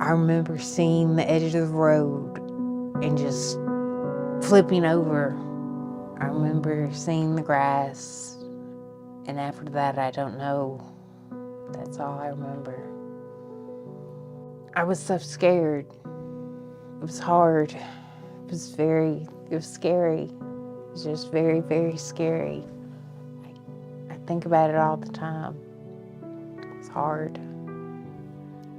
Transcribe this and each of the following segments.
I remember seeing the edge of the road and just flipping over. I remember seeing the grass, and after that, I don't know. That's all I remember. I was so scared. It was hard. It was scary. It was just very, very scary. I think about it all the time. It's hard.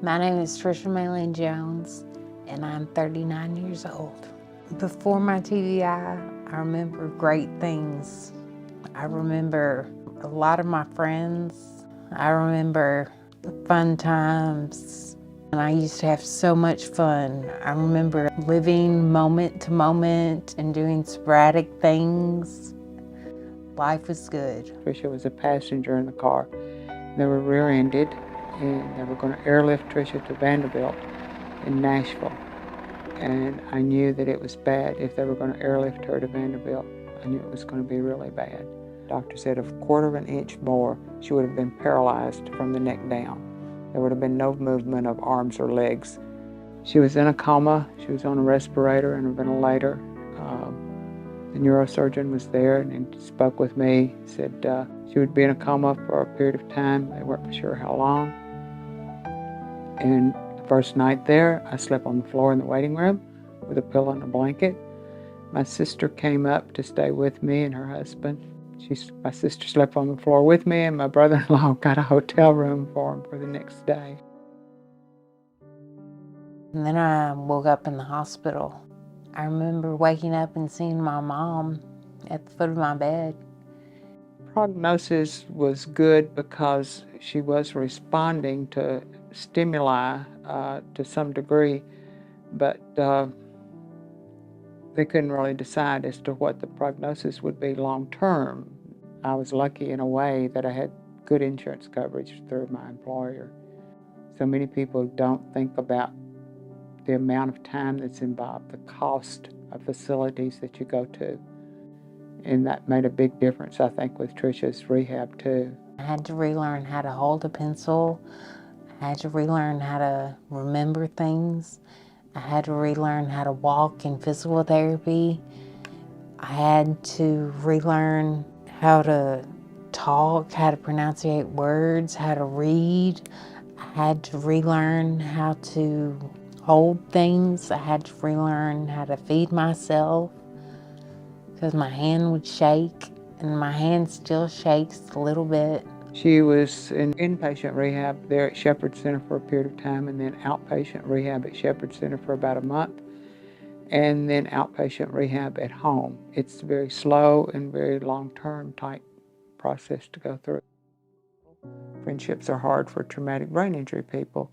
My name is Tricia Maylene Jones, and I'm 39 years old. Before my TBI, I remember great things. I remember a lot of my friends. I remember the fun times. And I used to have so much fun. I remember living moment to moment and doing sporadic things. Life was good. Tricia was a passenger in the car. They were rear-ended, and they were going to airlift Tricia to Vanderbilt in Nashville. And I knew that it was bad if they were going to airlift her to Vanderbilt. I knew it was going to be really bad. Doctor said a quarter of an inch more, she would have been paralyzed from the neck down. There would have been no movement of arms or legs. She was in a coma. She was on a respirator and a ventilator. The neurosurgeon was there and he spoke with me. He said she would be in a coma for a period of time. They weren't sure how long. And the first night there, I slept on the floor in the waiting room with a pillow and a blanket. My sister came up to stay with me and her husband. My sister slept on the floor with me, and my brother-in-law got a hotel room for him for the next day. And then I woke up in the hospital. I remember waking up and seeing my mom at the foot of my bed. Prognosis was good because she was responding to stimuli to some degree, but they couldn't really decide as to what the prognosis would be long term. I was lucky in a way that I had good insurance coverage through my employer. So many people don't think about the amount of time that's involved, the cost of facilities that you go to. And that made a big difference, I think, with Tricia's rehab too. I had to relearn how to hold a pencil. I had to relearn how to remember things. I had to relearn how to walk in physical therapy. I had to relearn how to talk, how to pronunciate words, how to read. I had to relearn how to hold things. I had to relearn how to feed myself because my hand would shake, and my hand still shakes a little bit. She was in inpatient rehab there at Shepherd Center for a period of time, and then outpatient rehab at Shepherd Center for about a month, and then outpatient rehab at home. It's a very slow and very long-term type process to go through. Friendships are hard for traumatic brain injury people,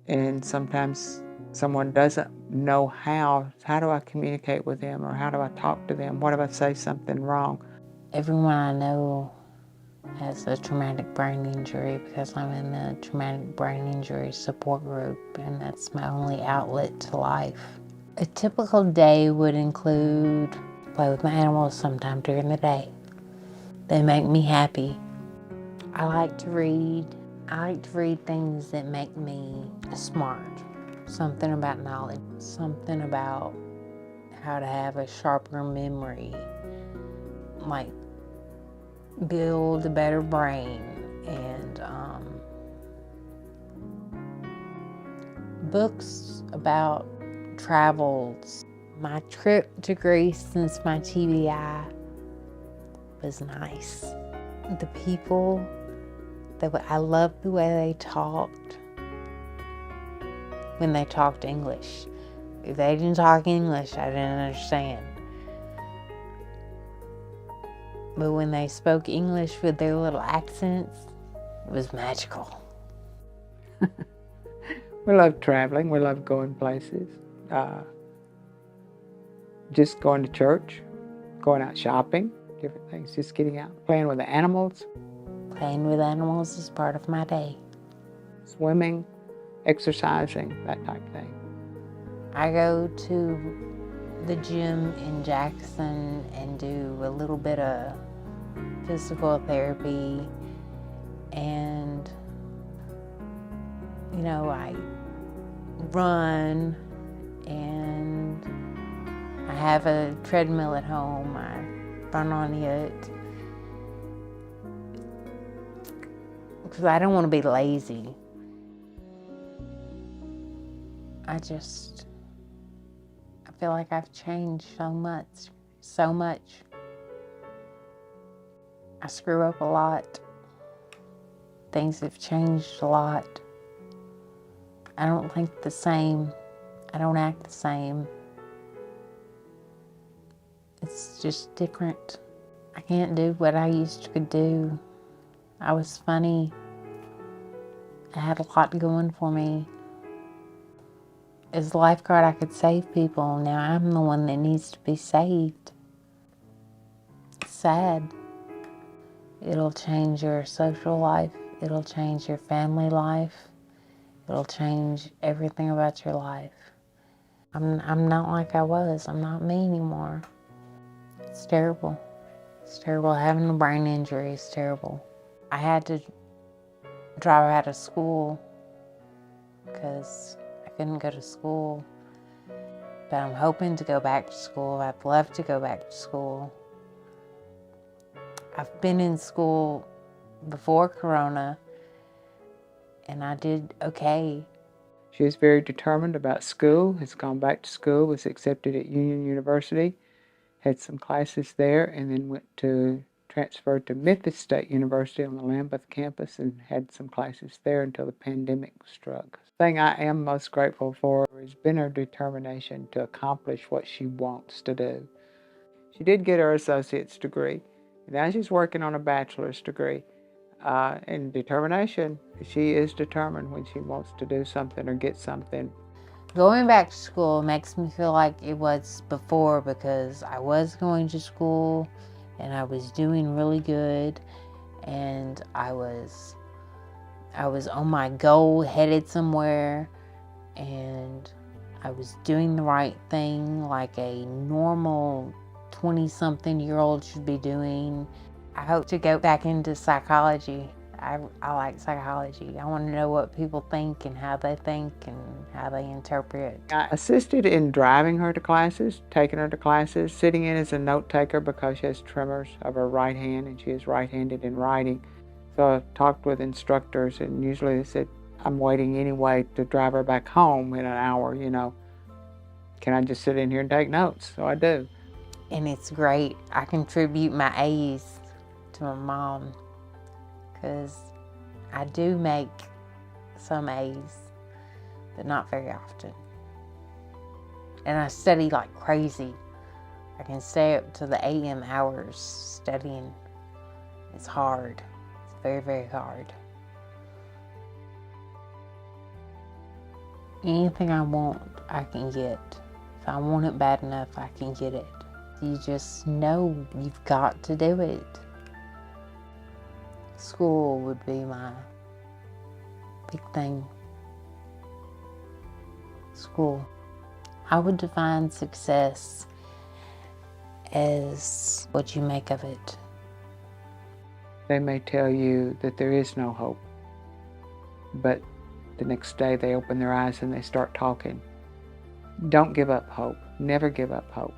and sometimes someone doesn't know how do I communicate with them, or how do I talk to them? What if I say something wrong? Everyone I know has a traumatic brain injury because I'm in the traumatic brain injury support group, and that's my only outlet to life. A typical day would include play with my animals sometime during the day. They make me happy. I like to read. I like to read things that make me smart. Something about knowledge, something about how to have a sharper memory, like build a better brain, and books about travels. My trip to Greece since my TBI was nice. The people, I loved the way they talked when they talked English. If they didn't talk English, I didn't understand. But when they spoke English with their little accents, it was magical. We love traveling. We love going places. Just going to church, going out shopping, different things, just getting out, playing with the animals. Playing with animals is part of my day. Swimming, exercising, that type of thing. I go to the gym in Jackson and do a little bit of physical therapy, and run, and I have a treadmill at home. I run on it because I don't want to be lazy. I feel like I've changed so much. I screw up a lot. Things have changed a lot. I don't think the same. I don't act the same. It's just different. I can't do what I used to do. I was funny. I had a lot going for me. As a lifeguard, I could save people. Now I'm the one that needs to be saved. It's sad. It'll change your social life. It'll change your family life. It'll change everything about your life. I'm not like I was. I'm not me anymore. It's terrible. It's terrible. Having a brain injury is terrible. I had to drop out of school because I couldn't go to school. But I'm hoping to go back to school. I'd love to go back to school. I've been in school before Corona, and I did okay. She is very determined about school, has gone back to school, was accepted at Union University, had some classes there, and then transferred to Memphis State University on the Lambeth campus and had some classes there until the pandemic struck. The thing I am most grateful for has been her determination to accomplish what she wants to do. She did get her associate's degree. Now she's working on a bachelor's degree. And determination, she is determined when she wants to do something or get something. Going back to school makes me feel like it was before, because I was going to school and I was doing really good, and I was on my goal, headed somewhere, and I was doing the right thing like a normal 20-something-year-old should be doing. I hope to go back into psychology. I like psychology. I want to know what people think and how they think and how they interpret. I assisted in driving her to classes, taking her to classes, sitting in as a note taker because she has tremors of her right hand and she is right-handed in writing. So I talked with instructors, and usually they said, I'm waiting anyway to drive her back home in an hour, Can I just sit in here and take notes? So I do. And it's great. I contribute my A's to my mom, because I do make some A's, but not very often. And I study like crazy. I can stay up to the AM hours studying. It's hard. It's very, very hard. Anything I want, I can get. If I want it bad enough, I can get it. You just know you've got to do it. School would be my big thing. School. I would define success as what you make of it. They may tell you that there is no hope, but the next day they open their eyes and they start talking. Don't give up hope. Never give up hope.